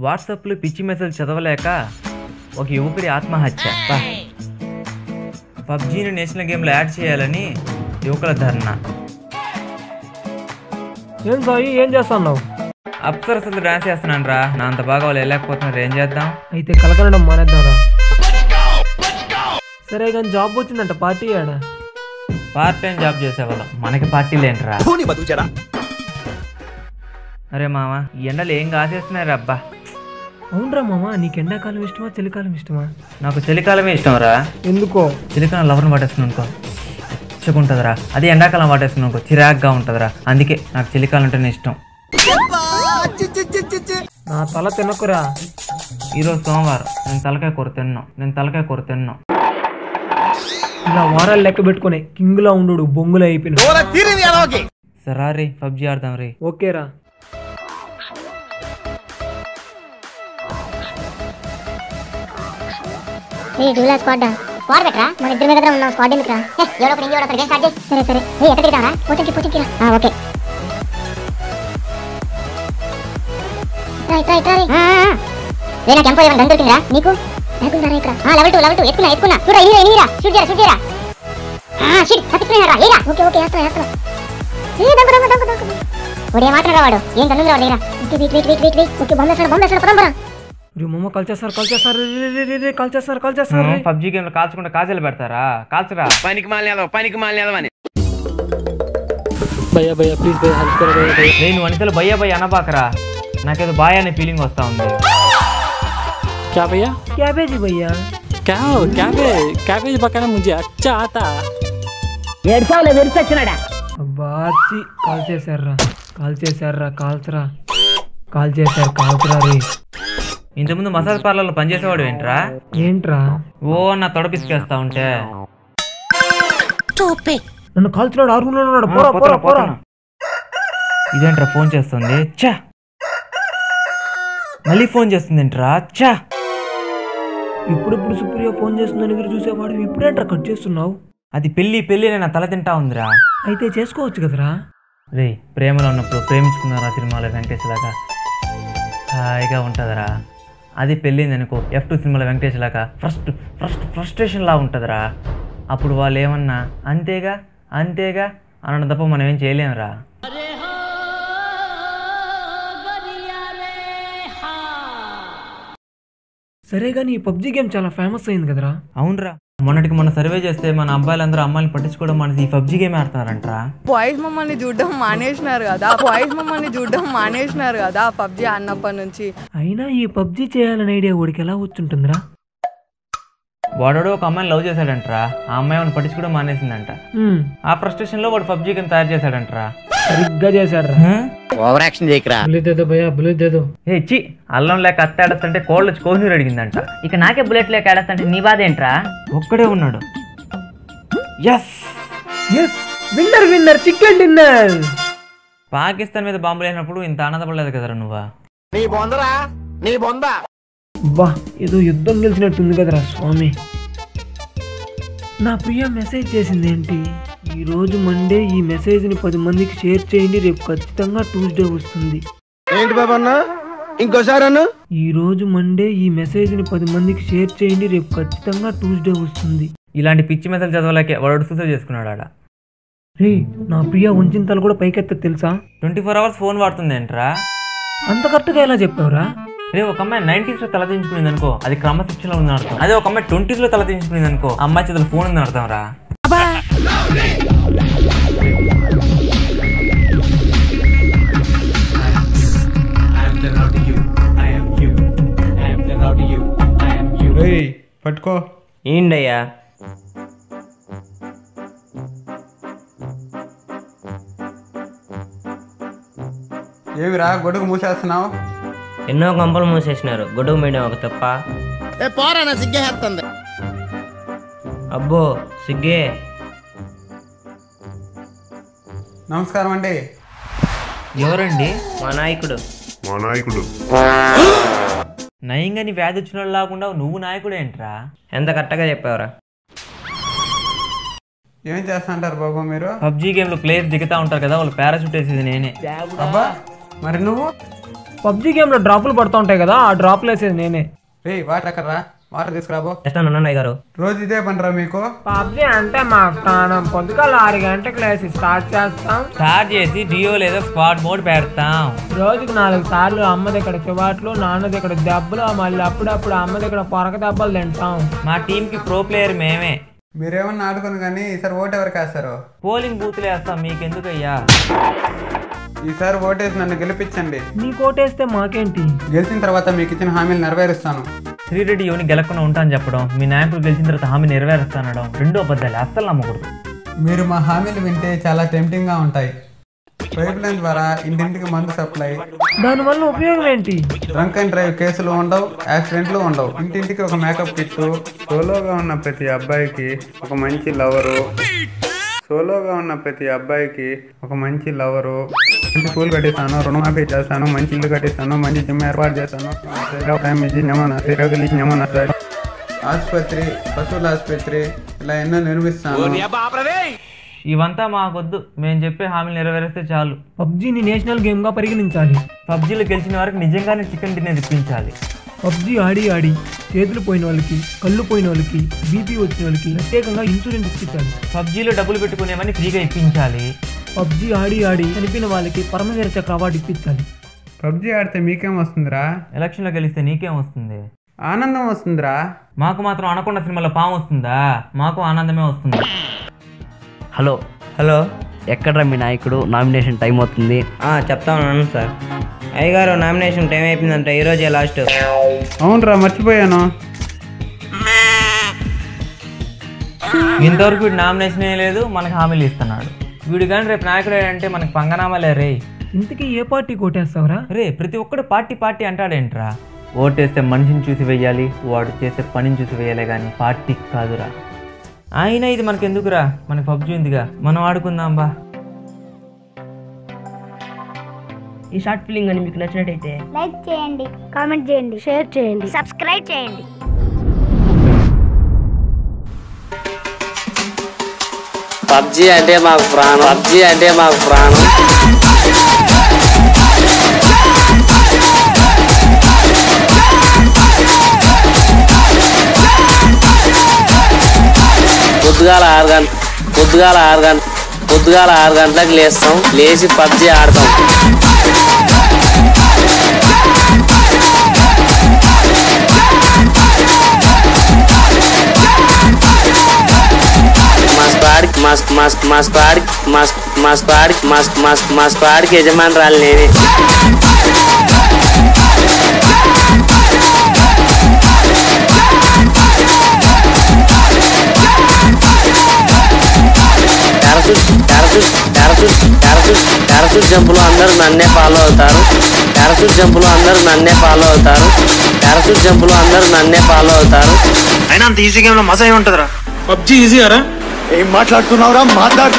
వాట్సాప్లో పిచ్చి మెసేజ్ చదవలేక ఒక యువకుడి ఆత్మహత్య. పబ్జీని నేషనల్ గేమ్లో యాడ్ చేయాలని యువకుల ధర్నా. ఏం సాయి ఏం చేస్తున్నావు? అప్సరసలు డాన్స్ చేస్తున్నాను రా. నా అంత బాగా వాళ్ళు వెళ్ళకపోతున్నారు, ఏం చేద్దాం? అయితే కలకనడం మానేద్దాంరా. సరే కానీ జాబ్ వచ్చిందంట, పార్టీ ఆడ. పార్ట్ టైం జాబ్ చేసేవాళ్ళం, మనకి పార్టీలు ఏంట్రా? అరే మామ, ఈ ఎండలు ఏం కాసేస్తున్నాయి అబ్బా. అవునరా మామ, నీకు ఎండాకాలం ఇష్టమా చలికాలం ఇష్టమా? నాకు చలికాలమే ఇష్టం రా. ఎందుకో? చలికాలం లవర్ని పట్టేస్తున్నాను అనుకో చెక్కుంటుందిరా, అదే ఎండాకాలం పట్టేస్తున్నాను అనుకో చిరాగ్గా ఉంటుందిరా. అందుకే నాకు చలికాలం అంటేనే ఇష్టం. నా తల తినకురా. ఈరోజు సోమవారం, నేను తలకాయ కూర తిన్నాను. ఇలా వారాలు లెక్క పెట్టుకునే కింగ్లా ఉండు, బొంగులు అయిపోయినా. సరే రే, పబ్జీ ఆడదాం రే. ఓకేరా. స్క్వాడ్ పెట్టరా, మన ఇద్దరి దగ్గర ఉన్నాం. స్క్వాడ్ ఎందుకురా? ఎవడో ఒకటి ఇంజోడ గేమ్ స్టార్ట్ చేయి. సరే సరే, ఎక్కడ దిగుతావరా? పోతకి ఓకే. నాకు ఎంపో ఏమైనా గన్ దొరికిందిరా నీకు? లేకుంటారా ఇక్కడ? లెవెల్ 2 ఎత్తుకున్నా. చూడరా, ఎనిమిరా షూట్ చేయరా. షిట్ తప్పిస్తున్నారా? ఏరా. ఓకే వేస్తా. ఒడే మాత్రం వాడు ఏం గన్నుందిరా వాడు దగ్గర. వెయిట్. ఓకే, బాంబేస్తాడు పదంబరా. కాల్చేస్తారు. పబ్జీ గేమ్ లో కాల్చకుండా కాజలు పెడతారా? కాల్చరా. పనికి మాలిన భయ్యా ప్లీజ్ భయ్యా హెల్ప్ కరో భయ్యా. నేను వనితలు భయ్యా అనబాకరా, నాకేదో బాయ్ అనే ఫీలింగ్ వస్తా ఉంది. क्या भैया? कैबेज भैया. क्या हो? कैबेज पकाना मुझे अच्छा आता. అబ్బా కాల్ చేశారు రే. ఇంతకుముందు మసాజ్ పార్లర్లో పనిచేసేవాడు ఏంట్రా? ఓ నా తొడ పిసికేస్తా ఉంటే నన్ను కాల్చున్నాడు. ఆరుగులో ఉన్నాడు. పోరా. ఇదేంట్రా ఫోన్ చేస్తుంది? చా, మళ్ళీ ఫోన్ చేస్తుంది ఏంట్రా? చా, ఇప్పుడు సుప్రియ ఫోన్ చేస్తుందని ఎదురు చూసేవాడు, ఇప్పుడేంట్రా కట్ చేస్తున్నావు? అది పెళ్ళి నా తల తింటా ఉందిరా. అయితే చేసుకోవచ్చు కదరా. రే, ప్రేమలో ఉన్నప్పుడు ప్రేమించుకున్నారా సినిమాలో వెంకటేష్ లాగా హాయిగా ఉంటుందిరా. అది పెళ్ళింది అనుకో F2 సినిమాలో వెంకటేష్ లాగా ఫ్రస్ట్రేషన్ లా ఉంటుందిరా. అప్పుడు వాళ్ళు ఏమన్నా అంతేగా అనడం తప్ప మనం ఏం చేయలేమురా. సరే కానీ ఈ పబ్జీ గేమ్ చాలా ఫేమస్ అయింది కదరా. అవునరా, మొన్నటికి మొన్న సర్వే చేస్తే మన అబ్బాయిలందరూ అమ్మాయిని పట్టించుకోవడం మనసి ఈ పబ్జీ గేమ్ ఆడుతున్నారంటరా. బాయ్స్ మమ్మల్ని చూడడం మానేసినారు కదా పబ్జీ ఆడినప్పటి నుంచి. అయినా ఈ పబ్జీ చేయాలని ఐడియా వాడికి ఎలా వచ్చుంటుందిరా? వాడు ఒక అమ్మాయిని లవ్ చేశాడంటరా. ఆ అమ్మాయి వాడిని పట్టించుకోవడం మానేసిందంట. ఆ ఫ్రస్ట్రేషన్ లో వాడు పబ్జీ గేమ్ తయారు చేశాడంటరా. సరిగ్గా చేశాడు. Over action చేయకరా. ఏ చి, అల్లం లేక అత్తాడతంటే కోళ్ళు వచ్చి కోహినూరు అడిగిందంట. ఇక నాకే బుల్లెట్ లేక ఆడతంటే నీ బాధ ఏంట్రా? ఒక్కడే ఉన్నాడు. Yes winner chicken dinner. Pakistan మీద బాంబులు వేసినప్పుడు ఇంత ఆనందపడలేదు కదరా నువ్వా? నీ బొందా బా, ఏదో యుద్ధం గెలిచినట్టుంది కదరా స్వామి. నా ప్రియ మెసేజ్ చేసింది ఏంటి? ఈరోజు మండే, ఈ మెసేజ్ని 10 మందికి షేర్ చేయండి, రేపు ఖచ్చితంగా ట్యూస్డే వస్తుంది. ఏంటి బాబన్నా ఇంకోసారి అన్న? ఈరోజు మండే, ఈ మెసేజ్ని 10 మందికి షేర్ చేయండి, రేపు ఖచ్చితంగా ట్యూస్డే వస్తుంది. ఇలాంటి పిచ్చి మెసేజ్ చదవలేకే వాడు సూసైడ్ చేసుకున్నాడు ఆడ. రే, నా ప్రియ ఉంచిన తల కూడా పైకెత్త తెలుసా? 24 hours ఫోన్ వాడుతుంది ఏంట్రా? అంత కరెక్ట్గా ఎలా చెప్పావురా? రే, ఒక అమ్మాయి 90s లో తల దించుకునేది అనుకో, అది క్రమశిక్షణలో ఉంది అర్థం. అదే ఒక అమ్మాయి 20s లో తల దించుకునేది అనుకో, అమ్మాయి చేతులు ఫోన్ ఉంది అర్థం రా. పట్టుకో. ఏంటయ్యా? ఏమిరా గొడుగు మూసేస్తున్నావు? ఎన్నో కంపలు మూసేసినారు, గొడుగు మీడియం ఒక తప్ప. సిగ్గేస్తుంది. అబ్బో సిగ్గే. నమస్కారం అండి. ఎవరండి? మా నాయకుడు. నయంగాని వ్యాధి వచ్చిన లేకుండా నువ్వు నాయకుడు ఏంట్రా? ఎంత కరెక్ట్గా చెప్పావురా. ఏం చేస్తుంటారు బాబు మీరు? పబ్జీ గేమ్ లో ప్లేయర్స్ దిగుతా ఉంటారు కదా, వాళ్ళు పారాషూట్ వేసేది నేనే. అబ్బా, మరి నువ్వు? పబ్జీ గేమ్లో డ్రాపులు పడుతూ ఉంటాయి కదా, ఆ డ్రాప్లు వేసేది నేనే. రే వాటర్ ఎక్కడ రా, వాటర్ తీసుకురాబో. చేస్తాను అన్నయ్య గారు. రోజు ఇదే పనిరా మీకు? పబ్జీ అంటే మాకు ప్రాణం. పొద్దుగాల 6 గంటలకు లేసి స్టార్ట్ చేస్తాం. స్టార్ట్ చేసి డియో లేదా స్క్వాడ్ మోడ్ పెడతాం. రోజుకి 4 సార్లు అమ్మ దగ్గర చివాట్లు, నాన్న దగ్గర దెబ్బలు, మళ్ళీ అప్పుడప్పుడు అమ్మ దగ్గర పొరక దెబ్బలు తింటాం. మా టీంకి ప్రో ప్లేయర్ మేమే. మీరేమన్నా ఆడుకుని కానీ ఈసారి ఓటు ఎవరికి వేస్తారు? పోలింగ్ బూత్లు వేస్తాం, మీకెందుకయ్యా? ఈసారి ఓటేసి నన్ను గెలిపించండి. నీకు ఓటేస్తే మాకేంటి? గెలిచిన తర్వాత మీకు ఇచ్చిన హామీలు నెరవేరుస్తాను. శ్రీరెడ్డి యువని గెలకుండా ఉంటాను చెప్పడం, మీ నాయకుడు గెలిచిన తర్వాత హామీ నెరవేరుస్తానడం 2 అబద్ధాలు, అస్సలు నమ్మకూడదు. మీరు మా హామీలు వింటే చాలా టెంప్టింగ్గా ఉంటాయి. పైప్ లైన్ ద్వారా ఇంటింటికి మందు సప్లై, దానివల్ల ఉపయోగం ఏంటి? డ్రంక్ అండ్ డ్రైవ్ కేసులు ఉండవు, యాక్సిడెంట్లు ఉండవు. ఇంటింటికి ఒక మేకప్ కిట్, సోలోగా ఉన్న ప్రతి అబ్బాయికి ఒక మంచి లవరు, మంచి స్కూల్ కట్టిస్తాను, రుణమాఫీ చేస్తాను, మంచి ఇల్లు కట్టిస్తాను, మంచి జిమ్ ఏర్పాటు చేస్తాను, ఆసుపత్రి, పశువుల ఆసుపత్రి, ఇలా ఎన్నో నిర్మిస్తాను. ఇవంతా మాకొద్దు, మేము చెప్పే హామీలు నెరవేరిస్తే చాలు. పబ్జీని నేషనల్ గేమ్గా పరిగణించాలి. పబ్జీలో గెలిచిన వారికి నిజంగానే చికెన్ డిన్నర్ ఇప్పించాలి. పబ్జీ ఆడి చేతులు పోయిన వాళ్ళకి, కళ్ళు పోయిన వాళ్ళకి, బీపీ వచ్చిన వాళ్ళకి ప్రత్యేకంగా ఇన్సూరెన్స్ ఇప్పించాలి. పబ్జీలో డబ్బులు పెట్టుకునేవన్నీ ఫ్రీగా ఇప్పించాలి. పబ్జీ ఆడి చనిపోయిన వాళ్ళకి పరమవీర చక్ర అవార్డు ఇప్పించాలి. పబ్జీ ఆడితే మీకేం వస్తుందిరా? ఎలక్షన్లో గెలిస్తే నీకేం వస్తుంది? ఆనందం వస్తుందిరా. మాకు మాత్రం అనకొండ సినిమాలో పాము వస్తుందా? మాకు ఆనందమే వస్తుంది. హలో హలో, ఎక్కడ్రా మీ నాయకుడు? నామినేషన్ టైం అవుతుంది. చెప్తా ఉన్నాను సార్. అయ్యగారు నామినేషన్ టైం అయిపోయిందంట, ఈరోజే లాస్ట్. అవునరా, మర్చిపోయాను. ఇంతవరకు వీడు నామినేషన్ లేదు, మనకు హామీలు ఇస్తున్నాడు. వీడు కానీ రేపు నాయకుడు అంటే మనకి పంగనామాలే రే. ఇంతకీ ఏ పార్టీ కోటేస్తావురా? రే ప్రతి ఒక్కడు పార్టీ అంటాడేంట్రా? ఓటేస్తే మనిషిని చూసి వెయ్యాలి, వాడు చేసే పనిని చూసి వెయ్యాలి, కానీ పార్టీ కాదురా. అయినా ఇది మనకెందుకురా, మనకి పబ్జీ ఉందిగా, మనం ఆడుకుందాం బా. ఈ షార్ట్ ఫిల్మ్ అని మీకు నచ్చినట్టయితే లైక్ చేయండి, కామెంట్ చేయండి, షేర్ చేయండి, సబ్స్క్రైబ్ చేయండి. పబ్జీ అంటే మాకు ప్రాణం. పొద్దుగాల 6 గంటలకు లేస్తాం, లేచి పబ్జీ ఆడతాం. మా స్క్వాడ్కి యజమానురాలు నేనే. పారాషూట్ జంపులు అందరూ నన్నే ఫాలో అవుతారు. అయినా అంత ఈజీ గేమ్ లో మజా ఏమి ఉంటుందిరా? పబ్జీ ఈజీ అరా? ఏం మాట్లాడుతున్నావురా? మాట్లాడు.